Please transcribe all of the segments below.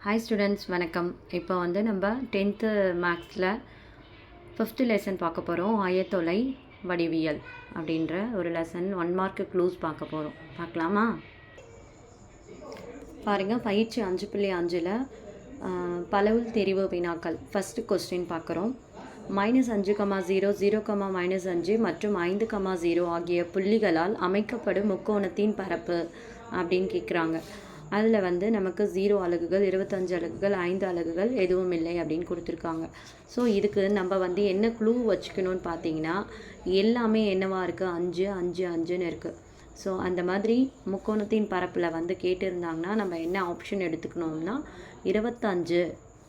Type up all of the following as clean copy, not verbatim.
Hi students, வணக்கம். இப்போ நம்ம 10th மேக்ஸில் 5th லெசன் பார்க்க போகிறோம். ஆயத்தொலை வடிவியல் அப்படின்ற ஒரு லெசன் 1 மார்க் க்ளூஸ் பார்க்க போகிறோம். பார்க்கலாமா? பாருங்கள், பயிற்சி 5.5ல் பலவுள் தெரிவு வினாக்கள். ஃபஸ்ட்டு கொஸ்டின் பார்க்குறோம். -5,0, 0,-5 மற்றும் 5,0 ஆகிய புள்ளிகளால் அமைக்கப்படும் முக்கோணத்தின் பரப்பு அப்படின்னு கேட்குறாங்க. அதில் நமக்கு 0 அலகுகள், 25 அலகுகள், 5 அலகுகள் எதுவும் இல்லை அப்படின்னு கொடுத்துருக்காங்க. ஸோ இதுக்கு நம்ம என்ன க்ளூ வச்சுக்கணும்னு பார்த்தீங்கன்னா, எல்லாமே என்னவாக இருக்குது, 5 5 5ன்னு இருக்குது. ஸோ அந்த மாதிரி முக்கோணத்தின் பரப்பில் கேட்டிருந்தாங்கன்னா நம்ம என்ன ஆப்ஷன் எடுத்துக்கணும்னா 25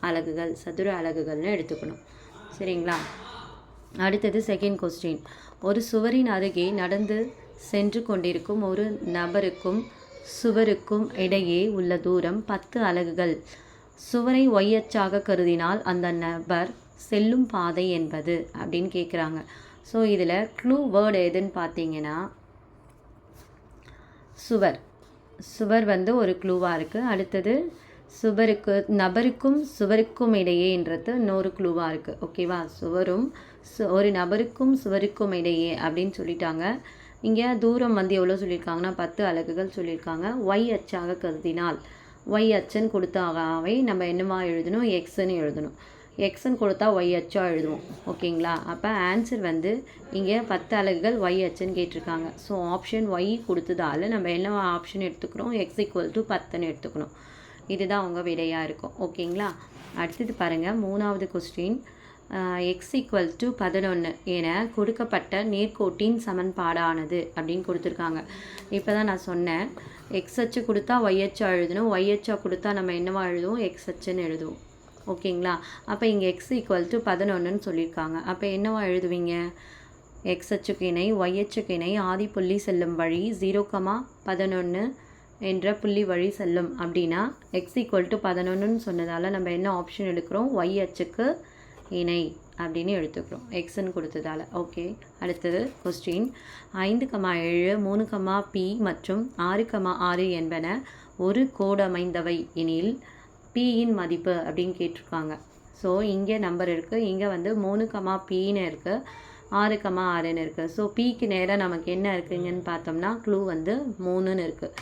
அலகுகள், சதுர அலகுகள்னு எடுத்துக்கணும். சரிங்களா? அடுத்தது செகண்ட் கொஸ்டின். ஒரு சுவரின் அருகே நடந்து சென்று கொண்டிருக்கும் ஒரு நபருக்கும் சுவருக்கும் இடையே உள்ள தூரம் 10 அலகுகள். சுவரை ஒய்யச்சாக கருதினால் அந்த நபர் செல்லும் பாதை என்பது அப்படின்னு கேட்குறாங்க. ஸோ இதில் க்ளூ வேர்டு எதுன்னு பார்த்தீங்கன்னா சுவர். சுவர் ஒரு க்ளூவாக இருக்குது. அடுத்தது நபருக்கும் சுவருக்கும் இடையேன்றது இன்னொரு க்ளூவாக இருக்குது. ஓகேவா? சுவரும் ஒரு நபருக்கும் சுவருக்கும் இடையே அப்படின்னு சொல்லிட்டாங்க. இங்கே தூரம் எவ்வளோ சொல்லியிருக்காங்கன்னா 10 அலகுகள் சொல்லியிருக்காங்க. ஒய் அச்சாக கருதினால், ஒய் அச்சுன்னு கொடுத்தாவே நம்ம என்னவா எழுதணும், எக்ஸ்ன்னு எழுதணும். எக்ஸ்ன்னு கொடுத்தா ஒய் அச்சாக எழுதுவோம். ஓகேங்களா? அப்போ ஆன்சர் இங்கே 10 அலகுகள் ஒய் அச்சுன்னு கேட்டிருக்காங்க. ஸோ ஆப்ஷன் ஒய் கொடுத்ததால் நம்ம என்ன ஆப்ஷன் எடுத்துக்கிறோம், x = 10ன்னு எடுத்துக்கணும். இதுதான் அவங்க விடையாக இருக்கும். ஓகேங்களா? அடுத்தது பாருங்கள், 3வது கொஸ்டின். x = 11 என கொடுக்கப்பட்ட நேர்கோட்டின் சமன்பாடானது அப்படின்னு கொடுத்துருக்காங்க. இப்போ தான் நான் சொன்னேன், எக்ஸ் அச்சு கொடுத்தா ஒய் அச்சா எழுதணும், ஒய் அச்சா கொடுத்தா நம்ம என்னவா எழுதுவோம், எக்ஸ் அச்சுன்னு எழுதுவோம். ஓகேங்களா? அப்போ இங்கே x = 11ன்னு சொல்லியிருக்காங்க. அப்போ என்னவா எழுதுவீங்க, எக்ஸ் அச்சுக்கு இணை ஒய் அச்சுக்கு இணை ஆதி புள்ளி செல்லும் வழி 0,11 என்ற புள்ளி வழி செல்லும் அப்படின்னா x = 11ன்னு சொன்னதால் நம்ம என்ன ஆப்ஷன் எடுக்கிறோம், ஒய் அச்சுக்கு இணை அப்படின்னு எடுத்துக்கிறோம், எக்ஸ்ன்னு கொடுத்ததால். ஓகே. அடுத்தது கொஸ்டின். 5,7, 3,p மற்றும் 6,6 என்பன ஒரு கோடமைந்தவை எனில் பியின் மதிப்பு அப்படின்னு கேட்டிருக்காங்க. ஸோ இங்கே நம்பர் இருக்குது, இங்கே 3,pன்னு இருக்குது, 6,6ன்னு இருக்குது. ஸோ பிக்கு நேராக நமக்கு என்ன இருக்குங்கன்னு பார்த்தோம்னா க்ளூ 3ன்னு இருக்குது.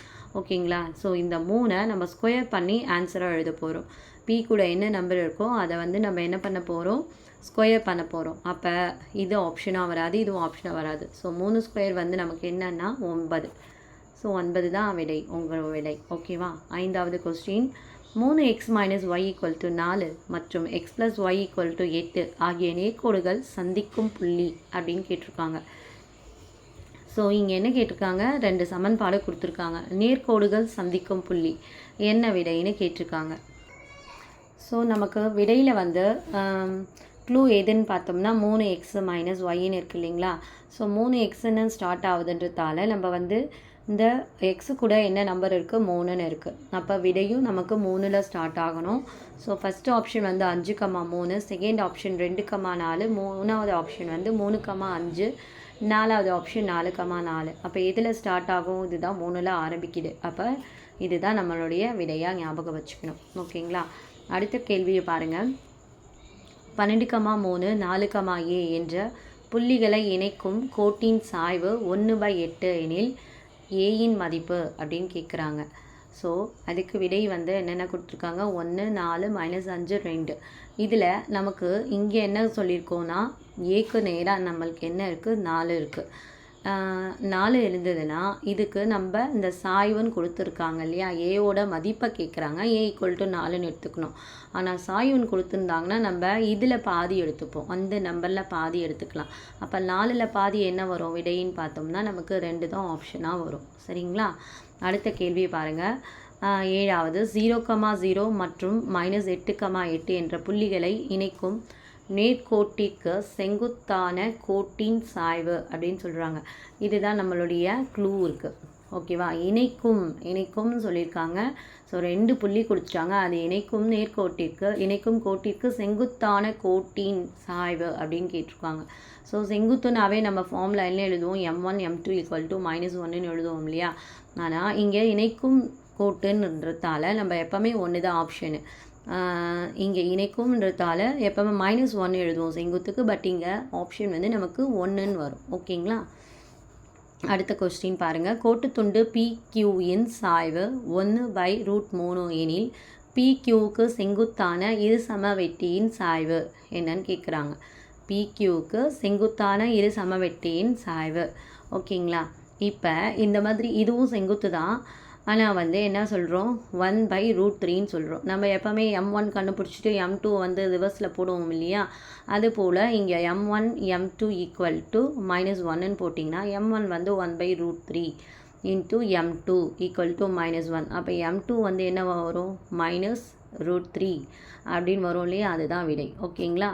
ஓகேங்களா? ஸோ இந்த 3 நம்ம ஸ்கொயர் பண்ணி ஆன்சராக எழுத போகிறோம். பி கூட என்ன நம்பர் இருக்கோ அதை நம்ம என்ன பண்ண போகிறோம், ஸ்கொயர் பண்ண போகிறோம். அப்போ இது ஆப்ஷனாக வராது, இதுவும் ஆப்ஷனாக வராது. ஸோ 3 ஸ்கொயர் நமக்கு என்னன்னா 9. ஸோ 9 தான் விடை, உங்கள் விடை. ஓகேவா? 5வது கொஸ்டின். 3x - y = 4 மற்றும் x + y = 8 ஆகிய நேர்கோடுகள் சந்திக்கும் புள்ளி அப்படின்னு கேட்டிருக்காங்க. ஸோ இங்கே என்ன கேட்டிருக்காங்க, 2 சமன்பாடு கொடுத்துருக்காங்க. நேர்கோடுகள் சந்திக்கும் புள்ளி என்ன விடைன்னு கேட்டிருக்காங்க. ஸோ நமக்கு விடையில் க்ளூ எதுன்னு பார்த்தோம்னா 3x - yன்னு இருக்குது இல்லைங்களா? ஸோ 3xன்னு ஸ்டார்ட் ஆகுதுன்றதால நம்ம இந்த எக்ஸு கூட என்ன நம்பர் இருக்குது, 3ன்னு இருக்குது. அப்போ விடையும் நமக்கு 3ல் ஸ்டார்ட் ஆகணும். So first option 5,3, second option 2,4, 3வது ஆப்ஷன் 3,5, 4வது ஆப்ஷன் 4,4. அப்போ எதில் ஸ்டார்ட் ஆகும், இதுதான் 3ல் ஆரம்பிக்குது. அப்போ இதுதான் நம்மளுடைய விடையாக ஞாபகம் வச்சுக்கணும். ஓகேங்களா? அடுத்த கேள்வியை பாருங்கள். 12,3, 4,a என்ற புள்ளிகளை இணைக்கும் கோட்டின் சாய்வு 1/8 எனில் ஏயின் மதிப்பு அப்படின்னு கேட்குறாங்க. ஸோ அதுக்கு விடை என்னென்ன கொடுத்துருக்காங்க, 1 4 -5 2. இதில் நமக்கு இங்கே என்ன சொல்லியிருக்கோன்னா ஏக்கு நேராக நம்மளுக்கு என்ன இருக்குது, 4 இருக்குது. 4 இருந்ததுன்னா இதுக்கு நம்ம இந்த சாய்வுன்னு கொடுத்துருக்காங்க இல்லையா, ஏவோட மதிப்பை கேட்குறாங்க. a = 4ன்னு எடுத்துக்கணும். ஆனால் சாய்வுன்னு கொடுத்துருந்தாங்கன்னா நம்ம இதில் பாதி எடுத்துப்போம், அந்த நம்பரில் பாதி எடுத்துக்கலாம். அப்போ 4ல் பாதி என்ன வரும் விடையின்னு பார்த்தோம்னா நமக்கு 2 தான் ஆப்ஷனாக வரும். சரிங்களா? அடுத்த கேள்வியை பாருங்கள். 7வது. 0,0 மற்றும் -8,8 என்ற புள்ளிகளை இணைக்கும் நேர்கோட்டிற்கு செங்குத்தான கோட்டின் சாய்வு அப்படின்னு சொல்கிறாங்க. இதுதான் நம்மளுடைய க்ளூ இருக்குது. ஓகேவா? இணைக்கும்னு சொல்லியிருக்காங்க. ஸோ 2 புள்ளி கொடுத்துட்டாங்க. அது இணைக்கும் கோட்டிற்கு செங்குத்தான கோட்டின் சாய்வு அப்படின்னு கேட்டிருக்காங்க. ஸோ செங்குத்துனாவே நம்ம ஃபார்மில் என்ன எழுதுவோம், m1 m2 = -1ன்னு எழுதுவோம் இல்லையா? ஆனால் இங்கே இணைக்கும் கோட்டுன்றதால நம்ம எப்போவுமே ஒன்று தான் ஆப்ஷனு. இங்கே இணைக்கும்ன்றதால எப்போவுமே -1 எழுதுவோம் செங்குத்துக்கு. பட் இங்கே ஆப்ஷன் வந்து நமக்கு 1ன்னு வரும். ஓகேங்களா? அடுத்த கொஸ்டின் பாருங்கள். கோட்டுத்துண்டு PQயின் சாய்வு 1/√3 எனில் PQக்கு செங்குத்தான இரு சமவெட்டியின் சாய்வு என்னன்னு கேட்குறாங்க. PQக்கு செங்குத்தான இரு சமவெட்டியின் சாய்வு. ஓகேங்களா? இப்போ இந்த மாதிரி இதுவும் செங்குத்து தான். ஆனால் வந்து என்ன சொல்கிறோம், 1/√3ன்னு சொல்கிறோம். நம்ம எப்போவுமே M1 கண்டுபிடிச்சிட்டு M2 வந்து ரிவர்ஸில் போடுவோம் இல்லையா? அதுபோல் இங்கே M1 M2 = -1ன்னு போட்டிங்கன்னா M1 வந்து 1/√3 இன்ட்டு M2 = -1. அப்போ M2 வந்து என்ன வரும், -√3 அப்படின்னு வரும் இல்லையா? அதுதான் விடை. ஓகேங்களா?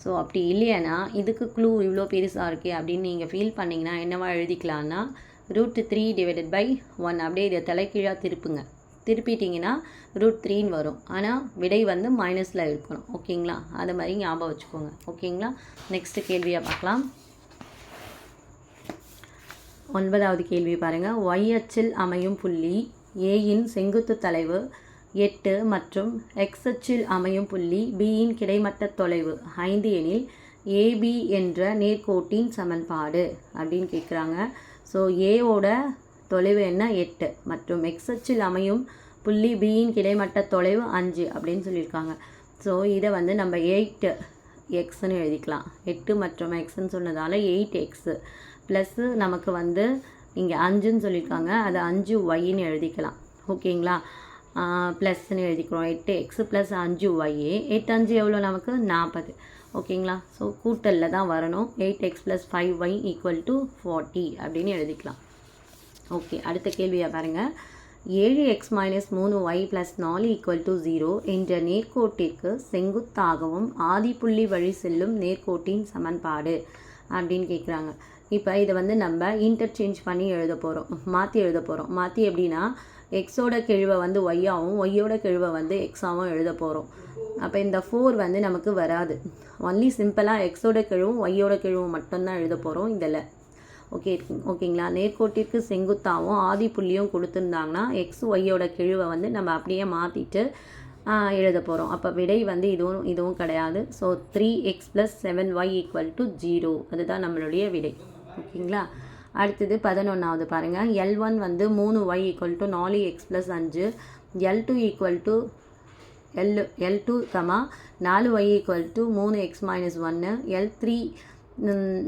ஸோ அப்படி இல்லையானா இதுக்கு க்ளூ இவ்வளோ பெருசாக இருக்கே அப்படின்னு நீங்கள் ஃபீல் பண்ணிங்கன்னா என்னவா எழுதிக்கலான்னா √3/1 அப்படியே இதை தலைக்கீழாக திருப்பிட்டிங்கன்னா √3ன்னு வரும். ஆனால் விடை வந்து மைனஸில் இருக்கணும். ஓகேங்களா? அது மாதிரி ஞாபகம் வச்சுக்கோங்க. ஓகேங்களா? நெக்ஸ்ட்டு கேள்வியை பார்க்கலாம். 9வது கேள்வி பாருங்கள். y அச்சில் அமையும் புள்ளி Aயின் செங்குத்து தொலைவு 8 மற்றும் x அச்சில் அமையும் புள்ளி Bயின் கிடைமட்ட தொலைவு 5 எனில் AB என்ற நேர்கோட்டின் சமன்பாடு அப்படின்னு கேட்குறாங்க. ஸோ ஏவோட தொலைவு என்ன, 8 மற்றும் x அச்சில் அமையும் புள்ளி Bயின் கிடைமட்ட தொலைவு 5 அப்படின்னு சொல்லியிருக்காங்க. ஸோ இதை வந்து நம்ம 8xன்னு எழுதிக்கலாம். 8 மற்றும் xன்னு சொன்னதால் 8x ப்ளஸ்ஸு நமக்கு வந்து இங்கே 5ன்னு சொல்லியிருக்காங்க, அது 5yன்னு எழுதிக்கலாம். ஓகேங்களா? ப்ளஸ்ன்னு எழுதிக்கிறோம். 8x + 5y. 8 5 எவ்வளோ நமக்கு 40. ஓகேங்களா? ஸோ கூட்டலில் தான் வரணும். 8x + 5y = 40 அப்படின்னு எழுதிக்கலாம். ஓகே, அடுத்த கேள்வியை பாருங்கள். 7x - 3y + 4 = 0 என்ற நேர்கோட்டிற்கு செங்குத்தாகவும் ஆதிப்புள்ளி வழி செல்லும் நேர்கோட்டின் சமன்பாடு அப்படின்னு கேட்குறாங்க. இப்போ இதை வந்து நம்ம இன்டர்சேஞ்ச் பண்ணி மாற்றி எழுத போகிறோம். மாற்றி எப்படின்னா எக்ஸோட கெழுவை வந்து ஒய்யாகவும் ஒய்யோட கெழுவை வந்து எக்ஸாகவும் எழுத போகிறோம். அப்போ இந்த 4 வந்து நமக்கு வராது. ஒன்லி சிம்பிளாக எக்ஸோட கெழுவும் ஒய்யோட கெழுவும் மட்டும்தான் எழுத போகிறோம் இதில். ஓகேங்களா? நேர்கோட்டிற்கு செங்குத்தாகவும் ஆதி புள்ளியும் கொடுத்துருந்தாங்கன்னா எக்ஸ் ஒய்யோட கெழுவை வந்து நம்ம அப்படியே மாற்றிட்டு எழுத போகிறோம். அப்போ விடை வந்து இதுவும் கிடையாது. So 3x + 7y = 0. அதுதான் நம்மளுடைய விடை. ஓகேங்களா? அடுத்தது 11வது பாருங்கள். L1 வந்து 3y = 4x + 5, L2 = L2, 4y = 3x - 1, L3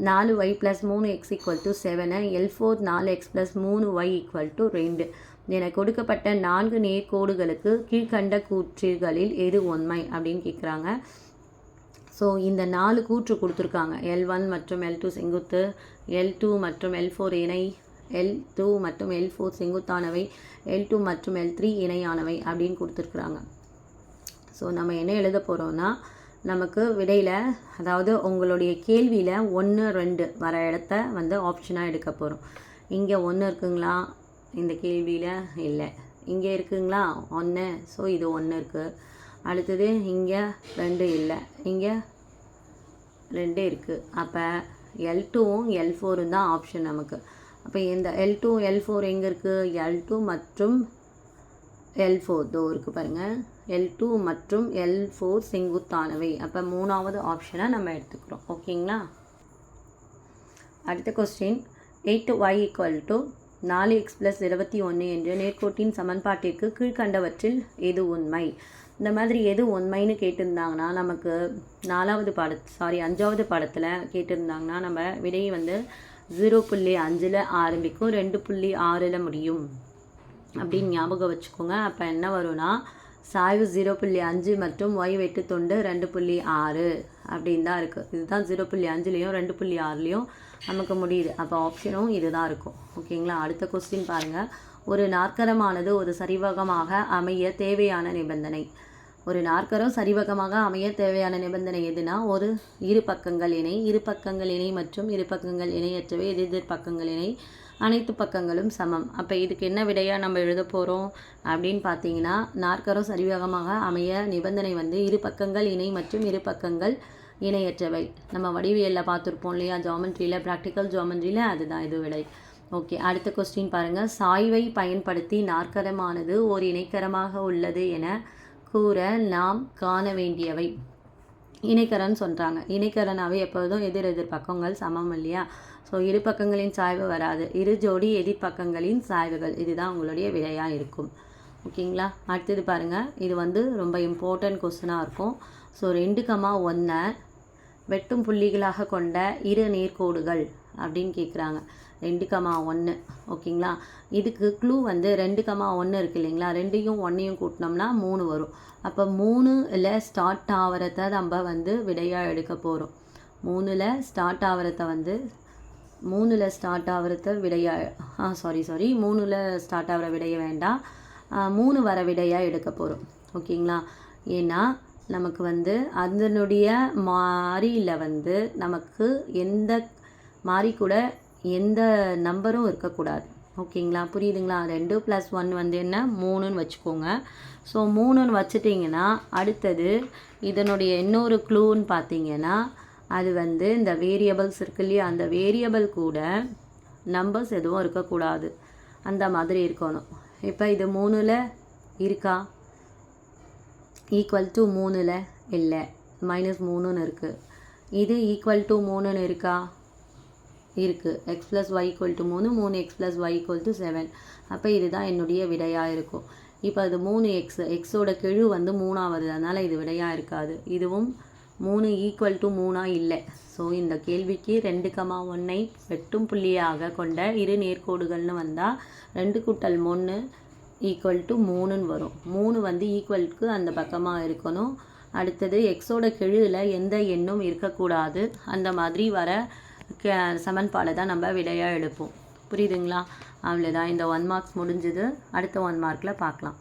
4y + 3x = 7, L4 4x + 3y = 2 என கொடுக்கப்பட்ட 4 நேர்கோடுகளுக்கு கீழ்கண்ட கூற்றுகளில் எது உண்மை அப்படின்னு கேட்குறாங்க. ஸோ இந்த 4 கூற்று கொடுத்துருக்காங்க. L1 மற்றும் L2 செங்குத்து, L2 மற்றும் L4 இணை, L2 மற்றும் L4 செங்குத்தானவை, L2 மற்றும் L3 இணையானவை அப்படின்னு கொடுத்துருக்குறாங்க. ஸோ நம்ம என்ன எழுத போகிறோம்னா நமக்கு விடையில், அதாவது உங்களுடைய கேள்வியில் 1 2 வர இடத்த வந்து ஆப்ஷனாக எடுக்க போகிறோம். இங்கே 1 இருக்குங்களா, இந்த கேள்வியில் இல்லை. இங்கே இருக்குங்களா 1, ஸோ இது 1 இருக்குது. அடுத்தது இங்கே 2 இல்லை, இங்கே 2 இருக்குது. அப்போ L2வும் L4ம் தான் ஆப்ஷன் நமக்கு. அப்போ இந்த L2 L4 எங்கே இருக்குது, L2 மற்றும் L4 தோ இருக்குது பாருங்கள். L2 மற்றும் L4 செங்குத்தானவை. அப்போ 3வது ஆப்ஷனை நம்ம எடுத்துக்கிறோம். ஓகேங்களா? அடுத்த கொஸ்டின். 8y = 4x + 21 என்ற நேர்கோட்டின் சமன்பாட்டிற்கு கீழ்கண்டவற்றில் எது உண்மை? இந்த மாதிரி எது உண்மைன்னு கேட்டிருந்தாங்கன்னா நமக்கு 5வது பாடத்தில் கேட்டிருந்தாங்கன்னா நம்ம விடையை வந்து 0.5ல் ஆரம்பிக்கும், 2.6ல் முடியும் அப்படின்னு ஞாபகம் வச்சுக்கோங்க. அப்போ என்ன வரும்னா சாய்வு 0.5 மற்றும் y வெட்டு தொண்டு 2.6 அப்படின்னு தான் இருக்குது. இதுதான் 0.5லையும் 2.6லையும் நமக்கு முடியுது. அப்போ ஆப்ஷனும் இது தான் இருக்கும். ஓகேங்களா? அடுத்த கொஸ்டின் பாருங்கள். ஒரு நாற்கரமானது ஒரு சரிவகமாக அமைய தேவையான நிபந்தனை. ஒரு நாற்கரம் சரிவகமாக அமைய தேவையான நிபந்தனை எதுனா, ஒரு இரு பக்கங்கள் இணை மற்றும் இரு பக்கங்கள் இணையற்றவை, எதிர் பக்கங்கள் இணை, அனைத்து பக்கங்களும் சமம். அப்போ இதுக்கு என்ன விடையாக நம்ம எழுத போகிறோம் அப்படின்னு பார்த்தீங்கன்னா, நாற்கரம் சரிவகமாக அமைய நிபந்தனை வந்து இரு பக்கங்கள் இணை மற்றும் இரு பக்கங்கள் இணையற்றவை. நம்ம வடிவியலில் பார்த்துருப்போம் இல்லையா, ஜாமெண்ட்ரியில், ப்ராக்டிக்கல் ஜாமெண்ட்ரியில், அதுதான் இது விடை. ஓகே, அடுத்த கொஸ்டின் பாருங்கள். சாய்வை பயன்படுத்தி நாற்கரமானது ஓர் இணைக்கரமாக உள்ளது என கூற நாம் காண வேண்டியவை. இணைக்கரன்னு சொல்கிறாங்க. இணைக்கரனாகவே எப்பொழுதும் எதிர் எதிர் பக்கங்கள் சமம் இல்லையா? ஸோ இரு பக்கங்களின் சாய்வு வராது. இரு ஜோடி எதிர்பக்கங்களின் சாய்வுகள், இதுதான் உங்களுடைய விடையாக இருக்கும். ஓகேங்களா? அடுத்தது பாருங்கள். இது வந்து ரொம்ப இம்பார்ட்டன்ட் கொஸ்டினாக இருக்கும். ஸோ 2,1 வெட்டும் புள்ளிகளாக கொண்ட இரு நேர்கோடுகள் அப்படின்னு கேட்குறாங்க. 2,1. ஓகேங்களா? இதுக்கு க்ளூ வந்து 2,1 இருக்குது இல்லைங்களா? 2யும் 1யும் கூட்டினோம்னா 3 வரும். அப்போ 3ல் ஸ்டார்ட் ஆகிறத நம்ம வந்து விடையாக எடுக்க போகிறோம். 3ல் ஸ்டார்ட் ஆகிறத விடையாக சாரி 3ல் ஸ்டார்ட் ஆகிற விடைய வேண்டாம், 3 வர விடையாக எடுக்க போகிறோம். ஓகேங்களா? ஏன்னா நமக்கு வந்து அதனுடைய மாறியில் வந்து நமக்கு எந்த மாறி கூட எந்த நம்பரும் இருக்கக்கூடாது. ஓகேங்களா? புரியுதுங்களா? 2 + 1 வந்து என்ன 3ன்னு வச்சுக்கோங்க. ஸோ 3ன்னு வச்சுட்டிங்கன்னா அடுத்தது இதனுடைய இன்னொரு க்ளூன்னு பார்த்தீங்கன்னா அது வந்து இந்த வேரியபிள்ஸ் இருக்கு இல்லையா? அந்த வேரியபிள் கூட நம்பர்ஸ் எதுவும் இருக்கக்கூடாது, அந்த மாதிரி இருக்கணும். இப்போ இது 3ல் இருக்கா? ஈக்குவல் டு 3ல் இல்லை, -3ன்னு இருக்குது. இது ஈக்குவல் டு 3ன்னு இருக்கா? இருக்குது. x + y = 3, 3x + y = 7. அப்போ இதுதான் என்னுடைய விடையாக இருக்கும். இப்போ அது 3x, எக்ஸோட கெழு வந்து 3ஆக வருது, அதனால் இது விடையாக இருக்காது. இதுவும் 3 ஈக்குவல் டு 3ஆக இல்லை. ஸோ இந்த கேள்விக்கு 2,1ஐ வெட்டும் புள்ளியாக கொண்ட இரு நேர்கோடுகள்னு வந்தால் 2 + 1 = 3ன்னு வரும். 3 வந்து ஈக்குவலுக்கு அந்த பக்கமாக இருக்கணும். அடுத்தது எக்ஸோட கெழுவில் எந்த எண்ணும் இருக்கக்கூடாது. அந்த மாதிரி வர சமன்பாடை தான் நம்ம விடையாக எடுப்போம். புரியுதுங்களா? அவ்வளோதான். இந்த 1 மார்க்ஸ் முடிஞ்சுது. அடுத்த 1 மார்க்கில் பார்க்கலாம்.